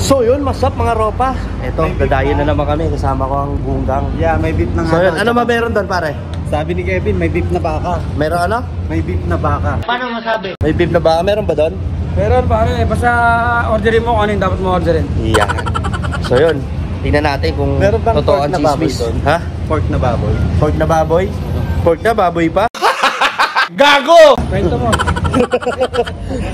So yun, masap mga ropa. Ito, dadayo na naman kami. Kasama ko ang bunggang. Yeah, may beef na nga. So yun, ano meron doon pare? Sabi ni Kevin, may beef na baka. Meron ano? May beef na baka. Paano masabi? May beef na baka? Meron ba doon? Meron pare, basta orderin mo kung ano yung dapat mo orderin. Yeah. So yun, tingnan natin kung totoo ang chismis. Ha? Pork na baboy. Pork na baboy? Pork na baboy pa? Gago! Kwento mo.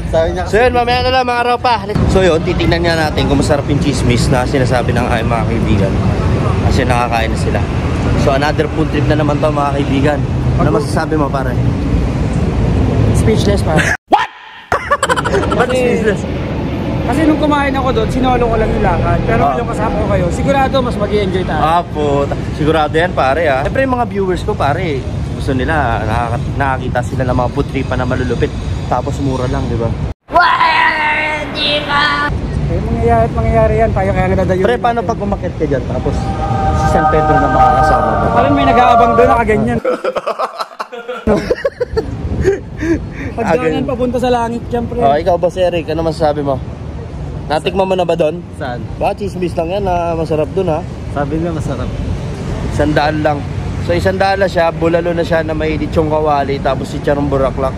Sabi niya So yun, mamaya na lang mga ropa. So yun, titignan nga natin kung masarap yung chismis na sinasabi ng aking mga kaibigan. Kasi nakakain na sila. So another food trip na naman to mga kaibigan. Ano masasabi mo pare? Speechless pare. What? Ba't speechless? Kasi nung kumain ako doon, sinolo ko lang yung lakad. Pero yung kasama ko kayo, sigurado mas mag-i-enjoy tayo. Apo, sigurado yan pare ha. Siyempre yung mga viewers ko pare, gusto nila, nakakita sila ng mga food tripan na malulupit. Tapos mura lang, di ba? Di ba? Eh, mangyayari yan. Tayo kaya nadadayo. Pre, paano pag umakit ka dyan? Tapos si San Pedro na makakasama mo? Parang may nag-aabang doon, nakaganyan. Pagdaanan papunta sa langit dyan, pre. Oh, ikaw boss Eric, ano masasabi mo? Natikman mo na ba doon? Saan? Ba, chismis lang yan na masarap doon ha? Sabi niya masarap. 100 lang. So 100 na siya, bulalo na siya na may litsong kawali, tapos si charong buraklak.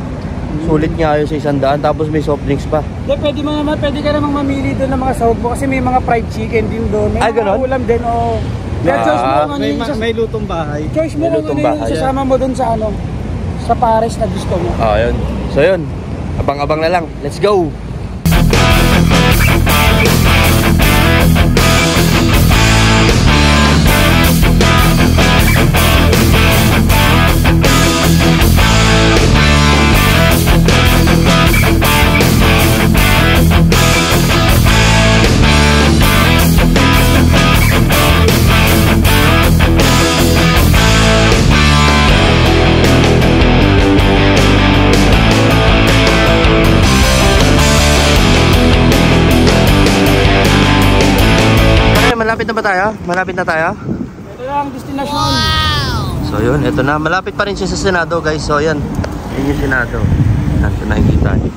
Sulit nga yun sa 100, tapos may soft drinks pa. Pwede ka namang mamili doon ng mga sahog mo kasi may mga fried chicken din doon. May Ay, mga ulam din, oh. Kaya choice mo kung ano yung May lutong bahay. choice mo kung ano yung sasama mo doon sa ano, sa pares na gusto mo. Oh, yun. So yun, abang-abang na lang. Let's go! Malapit na ba tayo? Malapit na tayo? Ito na ang destinasyon. So yun, ito na. Malapit pa rin siya sa Senado guys. So yan, yun yung Senado. Ito nakikita niyo.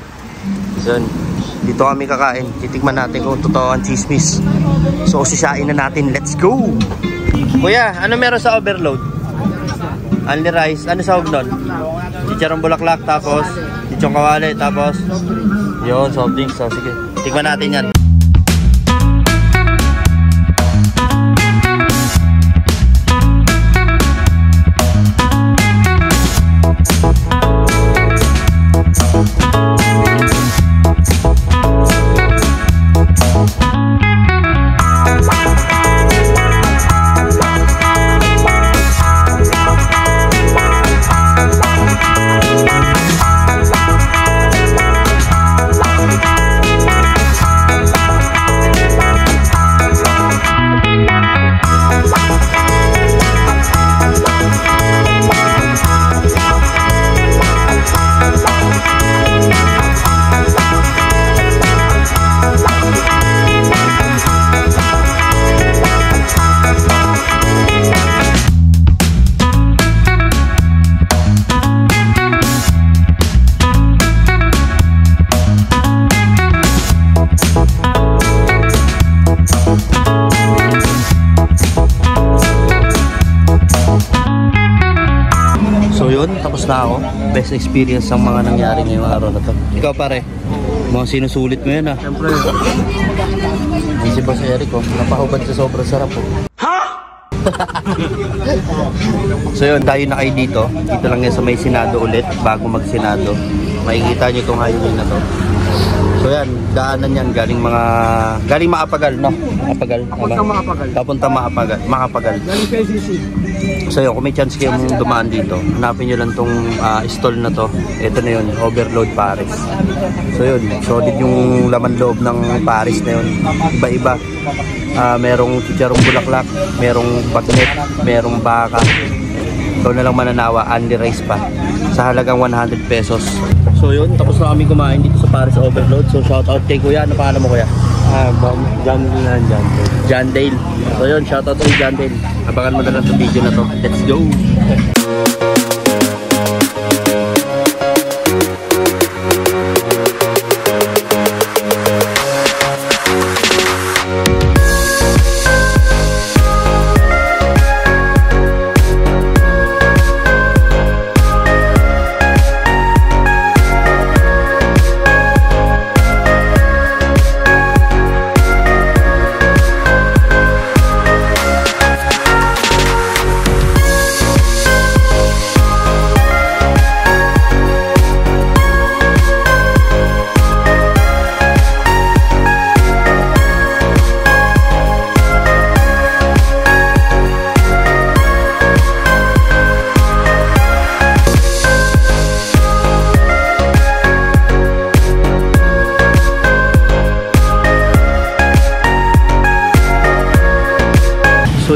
So yun, dito kami kakain. Titikman natin kung totoo ang chismis. So usisain na natin. Let's go! Kuya, ano meron sa overload? Only rice. Ano sahog nun? Chicharong bulaklak, tapos chichong kawali, tapos yun, soft drinks. So sige, tikman natin yan. Tapos na ako. Best experience ang mga nangyari ngayong araw na to. Ikaw pare, mga sinusulit mo yan ah. Siyempre. Si Boss Eric oh, napahubad sa sobrang sarap oh. Ha? So yun, tayo na kayo dito. Dito lang yan sa may Senado ulit. Bago mag Senado, makikita nyo itong highway na to. So yan, daanan yan galing Maapagal, no? Maapagal. Papunta Maapagal. Galing sa ICC. So yun, kung may chance kayong dumaan dito, hanapin nyo lang tong stall na to. Ito na yun, Overload Paris. So yun, solid yung laman loob ng Paris na yun. Iba-iba. Merong chicharong bulaklak, merong bagnet, merong baka. Ikaw na lang mananawa, only rice pa. Sa halagang 100 pesos. So yun, tapos na kami kumain dito sa Paris Overload. So shoutout kay Kuya. Ano pangalan mo Kuya? John Dale. So yun, shoutout kay John Dale. Abangan mo na lang sa video na to. Let's go!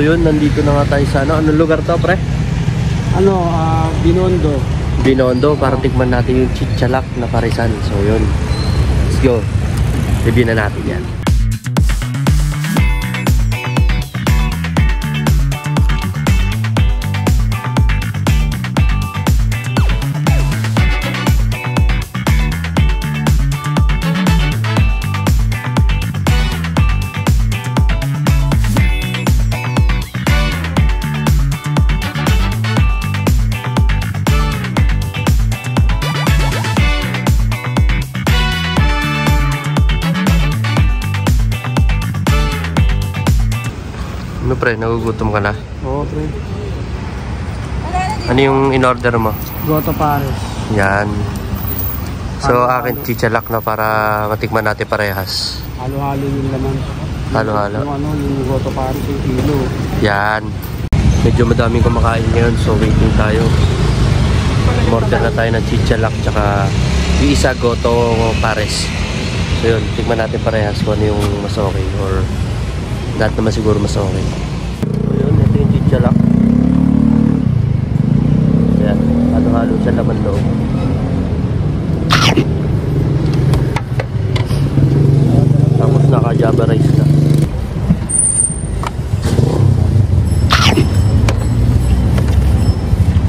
So yun, nandito na nga tayo sa ano. Anong lugar to, pre? Binondo. Binondo, para tikman natin yung chichalak na parisan. So yun, let's go. Review na natin yan. Ano pre, nagugutom ka na? Oo, pre. Ano yung in-order mo? Goto Pares. Yan. So akin chichalak na para matikman natin parehas. Halo-halo yung laman. Halo-halo. Yung Goto Pares yung kilo. Yan. Medyo madaming kumakain ngayon, so waiting tayo. Order na tayo ng chichalak tsaka yung isa Goto Pares. So yun, tikman natin parehas kung ano yung mas okay or lahat naman siguro mas okay. So yun, ito yung chichalak. Ayan, halo-halo siya laman loob. Tapos naka-java rice na.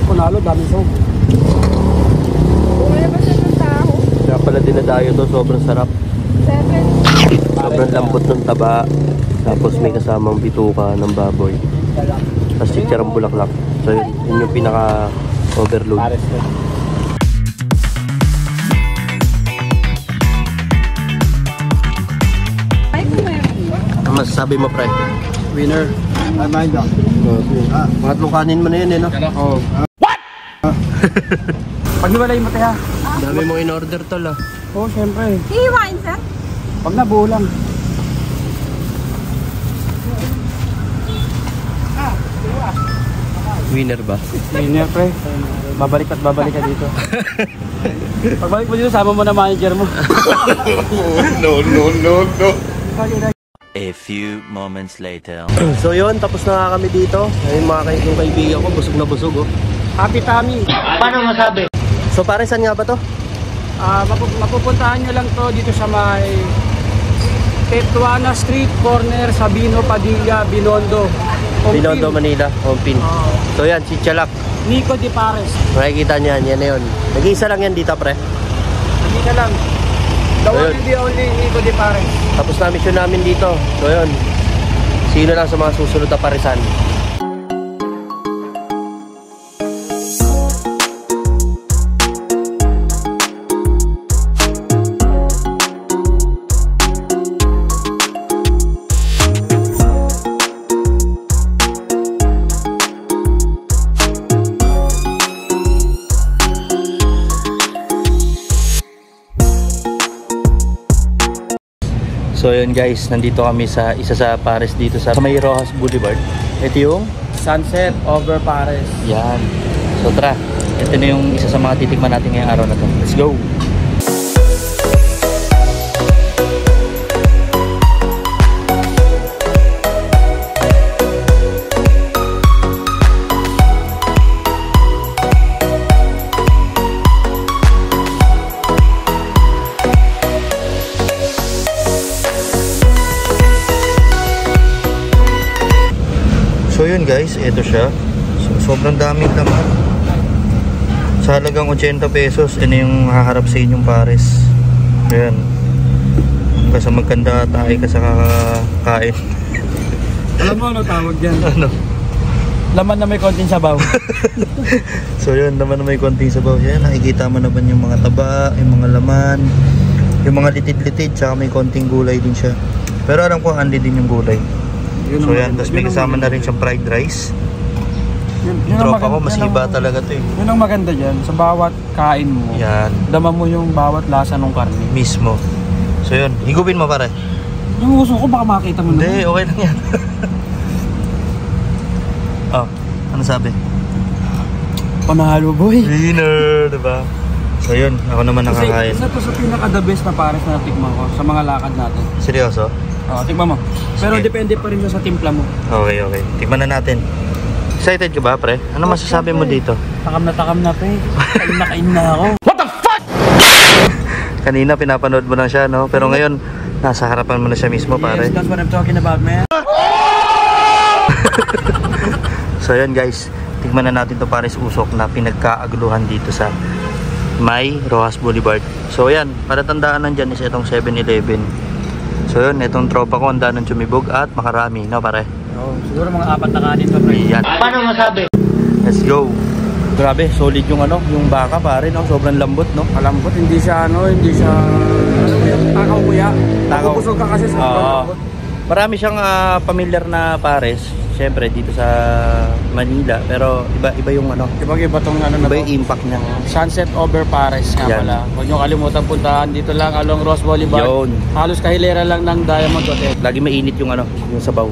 Kunalo, daming soap. Wala ba siya ng tao? Kaya pala dinadayo to, sobrang sarap. 7. Sobrang lambot ng taba. Tapos may kasamang bituka ng baboy. Tapos chicharang bulaklak. So yun yung pinaka-overload. Pares na. Ay, kung meron. Ang masasabi mo, pre? Winner. Ay, mind up. Pangatlong kanin mo na yun, eh, no? Oo. What? Pagniwalay mo tayo. Dami mong in-order, tol, ah. Oo, syempre. Hihiwain, sir? Pag nabuo lang. Winner ba? Winner, pre. Babalik at babalik ka dito. Pagbalik mo dito, sama mo na manager mo. No. A few moments later. So yun, tapos na nga kami dito. Ayun mga yung kaibigan ko, busog na busog, oh. Happy Tummy. So pare, saan nga ba to? Mapupuntahan nyo lang to dito sa may Tetuana Street, corner Sabino, Padilla, Binondo. Binondo, Manila, Ompin. So yan, chichalak. Nico de Pares. Makikita nyo yan, yan na yun. Nag-iisa lang yan dito, pre. Hindi na lang. The So, one yun. and the only Nico de Pares. Tapos na mission namin dito. So yun, sino lang sa mga susunod na parisan. So yun guys, nandito kami sa isa sa pares dito sa May Rojas Boulevard. Ito yung Sunset over Pares. yan. So tara, ito na yung isa sa mga titikman natin ngayong araw na to. Let's go! So yun guys, ito siya. So, sobrang daming laman. Sa halagang 80 pesos, ito yung haharap sa inyong pares. Ayan. Kasi magkanda tayo ka sa kakakain. Alam mo ano tawag dyan? Ano? Laman na may konting sabaw. So yun, naman na may konting sabaw. Yan, nakikita mo naman yung mga taba, yung mga laman, yung mga litid-litid, tsaka may konting gulay din siya. Pero alam ko, andi din yung gulay. So yan, tapos may kasama na rin siyang fried rice. Yun Tropa ko, mas iba talaga to eh. Yun ang maganda dyan, sa bawat kain mo, Yan, dama mo yung bawat lasa ng karne. mismo. So yun, higupin mo pare. Yung uso ko baka makita mo Hindi, naman. okay lang yan. Oh, ano sabi? Panalo boy. Winner, diba? So yun, ako naman nakakain. Kasi isa to sa pinaka the best na pares na natikman ko sa mga lakad natin. Seryoso? Tingnan mo. Pero depende pa rin sa timpla mo. Okay. Tikman na natin. Excited ka ba, pre? Ano masasabi mo dito? Takam na, pre. Kain na ako. Kanina pinapanood mo na siya, no? Pero ngayon, nasa harapan mo na siya mismo, pare. Yes, that's what I'm talking about, man. So yun guys, tignan na natin to Paris Usok na pinagkaaguluhan dito sa May Rojas Boulevard. So yan, palatandaan nandyan is itong 7-Eleven. So yun, itong tropa ko handa ng Tsumibog at makarami, no pare? Siguro mga 4 na kanin pa, pre. Yan. Paano masabi? Let's go. Grabe, solid yung yung baka pare, no? Sobrang lambot, no? Malambot, hindi siya takaw kuya. Nakapusog ka kasi sa lambot. Marami siyang familiar na pares, syempre dito sa Manila, pero iba yung Iba tong na iba to. yung impact niya. Sunset over Pares nga Yan. pala. Huwag nyo kalimutan puntahan dito lang along Ross Boulevard. Yun. Halos kahilera lang ng Diamond Hotel. Lagi mainit yung yung sabaw.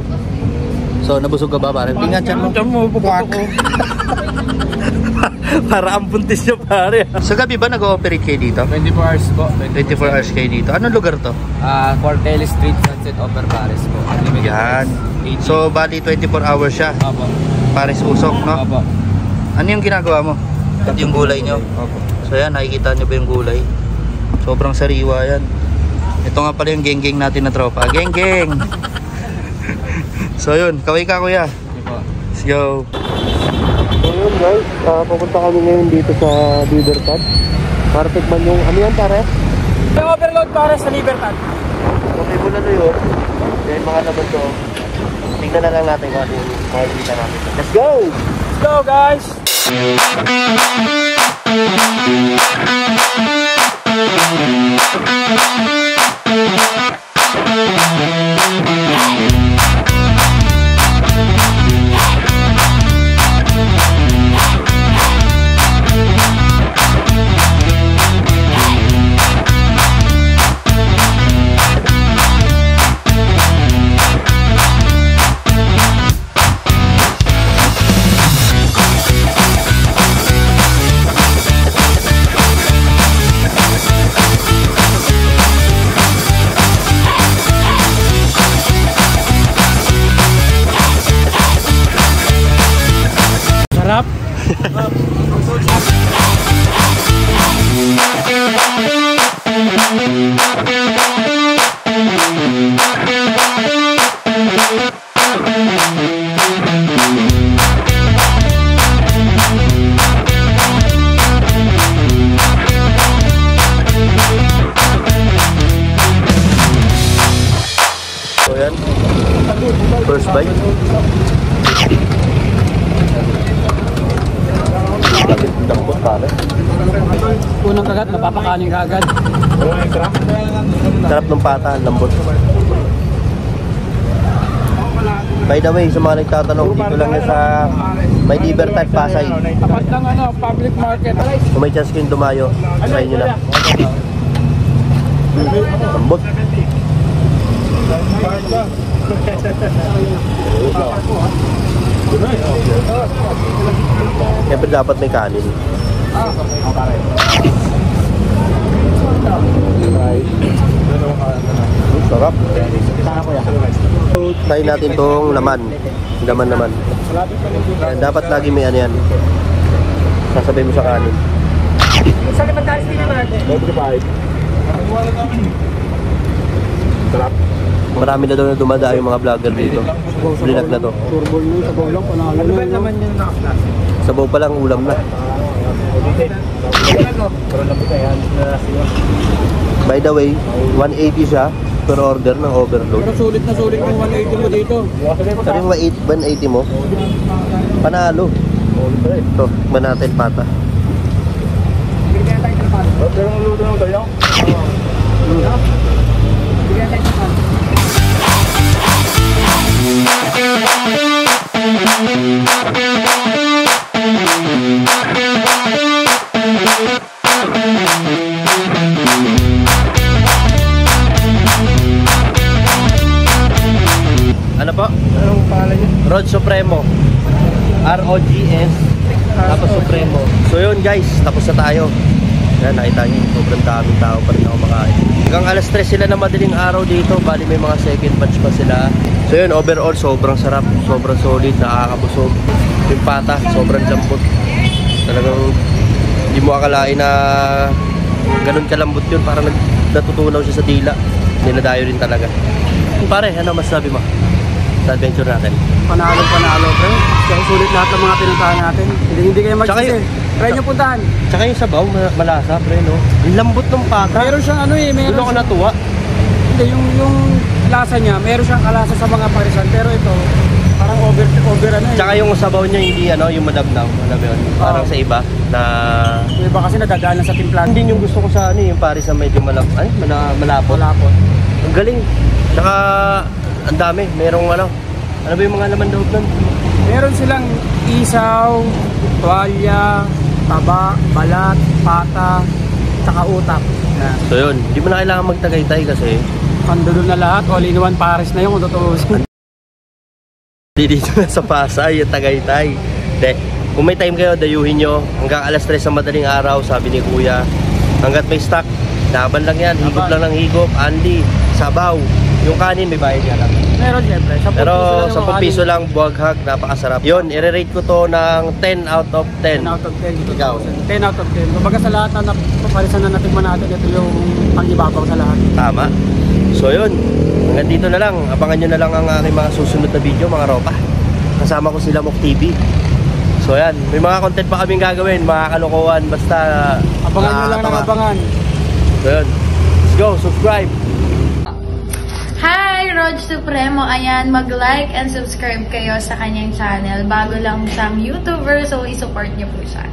So nabusog ka ba pare? Tingnan tiyan mo. Bukwak. Para ang buntis niya pare. Sa gabi ba nag-ooperate kayo dito? 24 hours po. 24 hours kayo dito. Anong lugar to? Cortez Street, Sunset over Pares po. Yan. So bali 24 hours siya. Opo. Pares Usok, no? Opo. Ano yung ginagawa mo? Ito yung gulay nyo. Opo. So yan, nakikita nyo ba yung gulay? Sobrang sariwa yan. Ito nga pala yung geng-geng natin na tropa. Geng-geng! So yun, kaway ka kuya. Let's go. So yun guys, pupunta kami ngayon dito sa Libertad para tikman yung, ano yan pare? Yung overload Pares sa Libertad. Okay po na yun. Then mga naman to, tingnan na lang natin kung ano yung makikita natin. Let's go! Let's go guys! Sarap. So yan, first bite. Lambot pare. Unang kagat, napapakanin ka agad. Sarap ng pata, ang lambot. By the way, sa mga nagtatanong, dito lang yan sa May Libertad, Pasay. Tapat ng public market. Kung may chance kayong dumayo, try nyo na. Lambot. Siyempre dapat may kanin. Sarap. Try natin tong laman. Laman naman. Dapat lagi may ano yan. Sasabay mo sa kanin. Marami na daw na dumada yung mga vlogger dito. Linag na to. Turbol nung sabaw lang, panalo. Ano ba naman yung naka-class? Sabaw pa lang, ulam na. By the way, 180 siya per order ng overload. Pero sulit na sulit yung 180 mo dito. Sabi mo 180 mo, panalo. Ito, tikman natin pata. Ano po? Anong pangalan niya? Rod Supremo. ROGS tapos Supremo. So yun guys, tapos na tayo. Yan, nakita nyo, sobrang daming tao pa rin ako makain. Hanggang alas 3 sila na madaling araw dito. Bali may mga second batch pa sila. So yun, overall sobrang sarap, sobrang solid, nakakabusog. Yung pata, sobrang lambot. Talagang hindi mo akalain na ganun kalambot yun. Parang natutunaw siya sa dila. Niladayo rin talaga. Pare, ano masasabi mo sa adventure natin? Panalo, pre. Kaya sulit lahat ng mga pinuntahan natin. Hindi kayo magsisi. Try nyo puntahan. Tsaka yung sabaw, malasa, pre, no? Yung lambot ng pata. Meron siyang ano eh. Doon ako natuwa. Hindi, yung lasa niya, meron siyang kalasa sa mga parisan. Pero ito, parang over ano eh. Tsaka yung sabaw niya hindi ano, yung madabnaw. Alam mo yun? Parang sa iba na... Yung iba kasi nadadaan lang sa timplan. Hindi yung gusto ko sa ano, yung paris na medyo malapot. Malapot. Ang galing. Tsaka ang dami. Merong ano ba yung mga laman loob nun? Meron silang isaw, tuwalya, taba, balat, pata, tsaka utak. Yan. So yun, hindi mo na kailangan magtagaytay kasi Pandulo na lahat, all-in-one Paris na yung kung tutuusin. hindi dito na sa Pasay, yung Tagaytay. Hindi. Kung may time kayo, dayuhin nyo. Hanggang alas 3 sa madaling araw, sabi ni Kuya. Hanggat may stock, laban lang yan. Higop lang ng higop, Andy, sabaw. Yung kanin, may bayad yan lang. Meron siyempre. Pero 10 piso lang, buwaghag, napakasarap. Yun, i-rate ko to ng 10 out of 10. 10 out of 10. Ikaw? 10 out of 10. Kumbaga sa lahat na napapalisan na natin natin, ito yung pang-ibabaw sa lahat. Tama. So yun, hanggang dito na lang. Abangan nyo na lang ang aking mga susunod na video, mga ropa. Kasama ko sila Mok TV. So yan, may mga content pa kaming gagawin, mga kalokohan, basta Abangan nyo lang ng abangan. So yun, let's go, subscribe. Hi, Rog Supremo. Ayan, mag-like and subscribe kayo sa kanyang channel. Bago lang siyang YouTuber, so i-support niyo po siya.